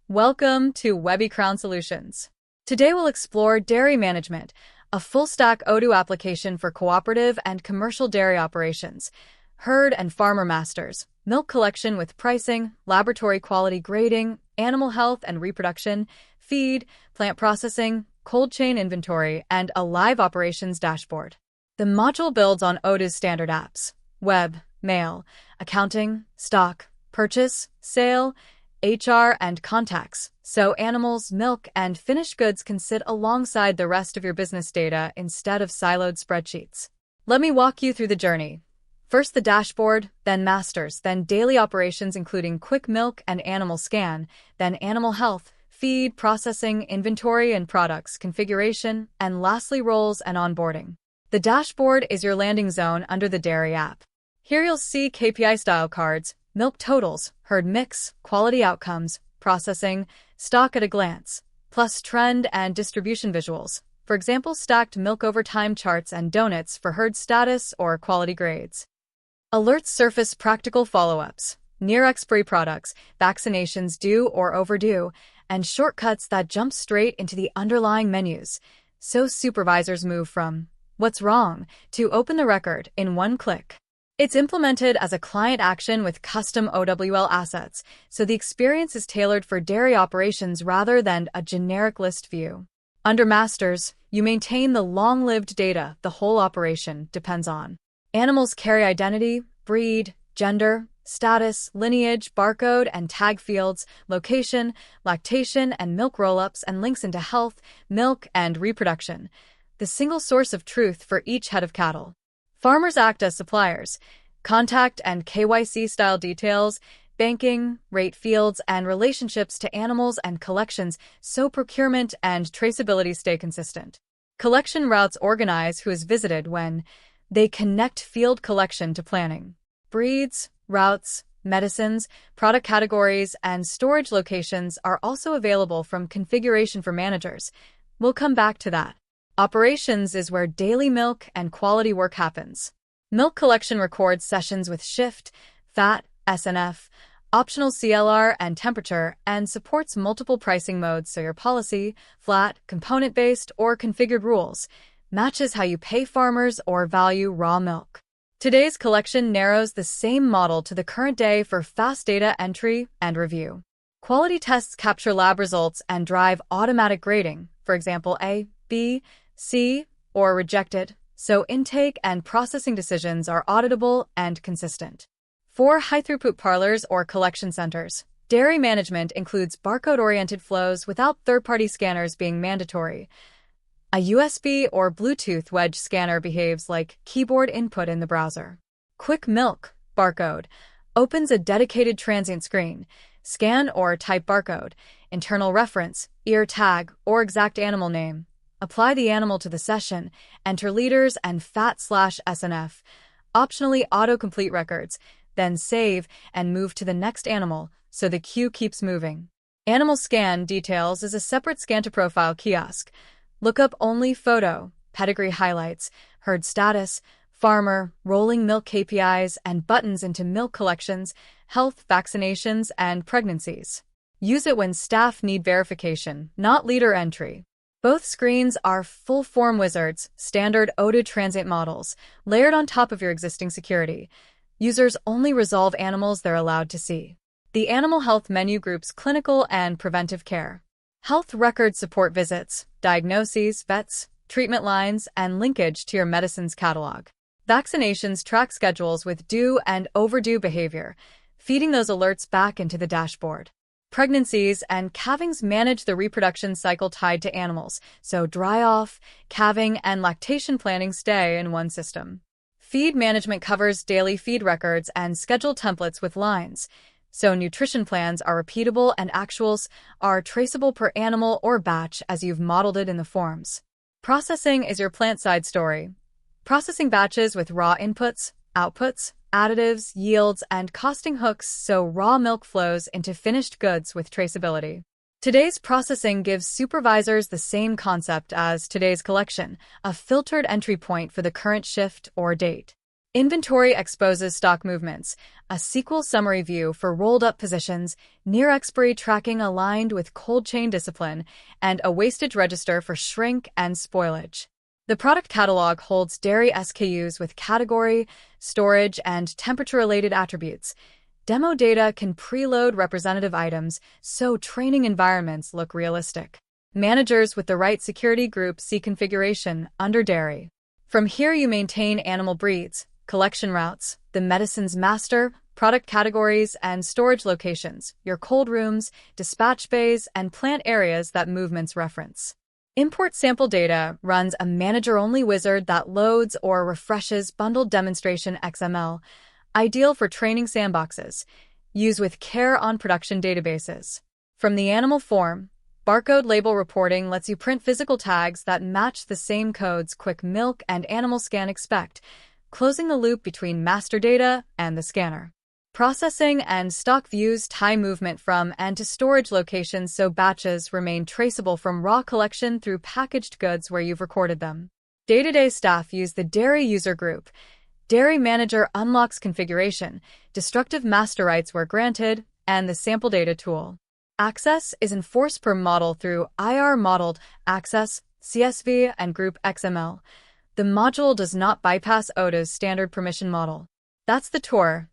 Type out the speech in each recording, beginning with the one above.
Welcome to Webby Crown Solutions. Today we'll explore dairy management, a full-stack Odoo application for cooperative and commercial dairy operations, herd and farmer masters, milk collection with pricing, laboratory quality grading, animal health and reproduction, feed, plant processing, cold chain inventory, and a live operations dashboard. The module builds on Odoo's standard apps: web, mail, accounting, stock, purchase, sale, HR, and contacts, so animals, milk, and finished goods can sit alongside the rest of your business data instead of siloed spreadsheets. Let me walk you through the journey. First the dashboard, then masters, then daily operations including quick milk and animal scan, then animal health, feed, processing, inventory and products, configuration, and lastly roles and onboarding. The dashboard is your landing zone under the dairy app. Here you'll see KPI style cards, milk totals, herd mix, quality outcomes, processing, stock at a glance, plus trend and distribution visuals. For example, stacked milk over time charts and donuts for herd status or quality grades. Alerts surface practical follow-ups, near-expiry products, vaccinations due or overdue, and shortcuts that jump straight into the underlying menus. So supervisors move from "what's wrong" to "open the record" in one click. It's implemented as a client action with custom OWL assets, so the experience is tailored for dairy operations rather than a generic list view. Under Masters, you maintain the long-lived data the whole operation depends on. Animals carry identity, breed, gender, status, lineage, barcode, and tag fields, location, lactation, and milk roll-ups, and links into health, milk, and reproduction, the single source of truth for each head of cattle. Farmers act as suppliers. Contact and KYC-style details, banking, rate fields, and relationships to animals and collections so procurement and traceability stay consistent. Collection routes organize who is visited when they connect field collection to planning. Breeds, routes, medicines, product categories, and storage locations are also available from configuration for managers. We'll come back to that. Operations is where daily milk and quality work happens. Milk collection records sessions with shift, fat, SNF, optional CLR, and temperature, and supports multiple pricing modes so your policy, flat, component-based, or configured rules, matches how you pay farmers or value raw milk. Today's collection narrows the same model to the current day for fast data entry and review. Quality tests capture lab results and drive automatic grading, for example A, B, C, or rejected, so intake and processing decisions are auditable and consistent. For high-throughput parlors or collection centers, dairy management includes barcode-oriented flows without third-party scanners being mandatory. A USB or Bluetooth wedge scanner behaves like keyboard input in the browser. Quick Milk barcode opens a dedicated transient screen. Scan or type barcode, internal reference, ear tag, or exact animal name. Apply the animal to the session, enter liters and fat/SNF, optionally autocomplete records, then save and move to the next animal so the queue keeps moving. Animal scan details is a separate scan-to-profile kiosk. Look up only photo, pedigree highlights, herd status, farmer, rolling milk KPIs, and buttons into milk collections, health, vaccinations, and pregnancies. Use it when staff need verification, not leader entry. Both screens are full-form wizards, standard Odoo transient models, layered on top of your existing security. Users only resolve animals they're allowed to see. The animal health menu groups clinical and preventive care. Health records support visits, diagnoses, vets, treatment lines, and linkage to your medicines catalog. Vaccinations track schedules with due and overdue behavior, feeding those alerts back into the dashboard. Pregnancies and calvings manage the reproduction cycle tied to animals, so dry-off, calving, and lactation planning stay in one system. Feed management covers daily feed records and schedule templates with lines, so nutrition plans are repeatable and actuals are traceable per animal or batch as you've modeled it in the forms. Processing is your plant-side story. Processing batches with raw inputs, outputs, additives, yields, and costing hooks so raw milk flows into finished goods with traceability. Today's processing gives supervisors the same concept as today's collection, a filtered entry point for the current shift or date. Inventory exposes stock movements, a SQL summary view for rolled-up positions, near-expiry tracking aligned with cold chain discipline, and a wastage register for shrink and spoilage. The product catalog holds dairy SKUs with category, storage, and temperature-related attributes. Demo data can preload representative items, so training environments look realistic. Managers with the right security group see configuration under dairy. From here you maintain animal breeds, collection routes, the medicine's master, product categories, and storage locations, your cold rooms, dispatch bays, and plant areas that movements reference. Import sample data runs a manager-only wizard that loads or refreshes bundled demonstration XML, ideal for training sandboxes. Use with care on production databases. From the animal form, barcode label reporting lets you print physical tags that match the same codes quick milk and animal scan expect, closing the loop between master data and the scanner. Processing and stock views tie movement from and to storage locations so batches remain traceable from raw collection through packaged goods where you've recorded them. Day-to-day staff use the Dairy User Group. Dairy Manager unlocks configuration, destructive master rights were granted, and the sample data tool. Access is enforced per model through IR modeled access, CSV, and group XML. The module does not bypass Odoo's standard permission model. That's the tour.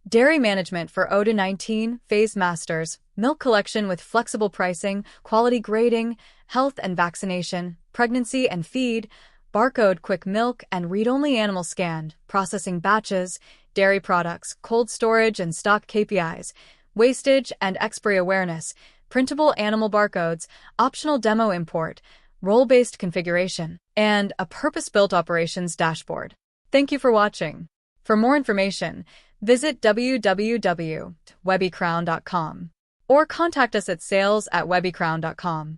Dairy management for Odoo 19, phase masters, milk collection with flexible pricing, quality grading, health and vaccination, pregnancy and feed, barcode quick milk and read-only animal scanned, processing batches, dairy products, cold storage and stock KPIs, wastage and expiry awareness, printable animal barcodes, optional demo import, role-based configuration, and a purpose-built operations dashboard. Thank you for watching. For more information, visit www.webbykrown.com or contact us at sales@webbykrown.com.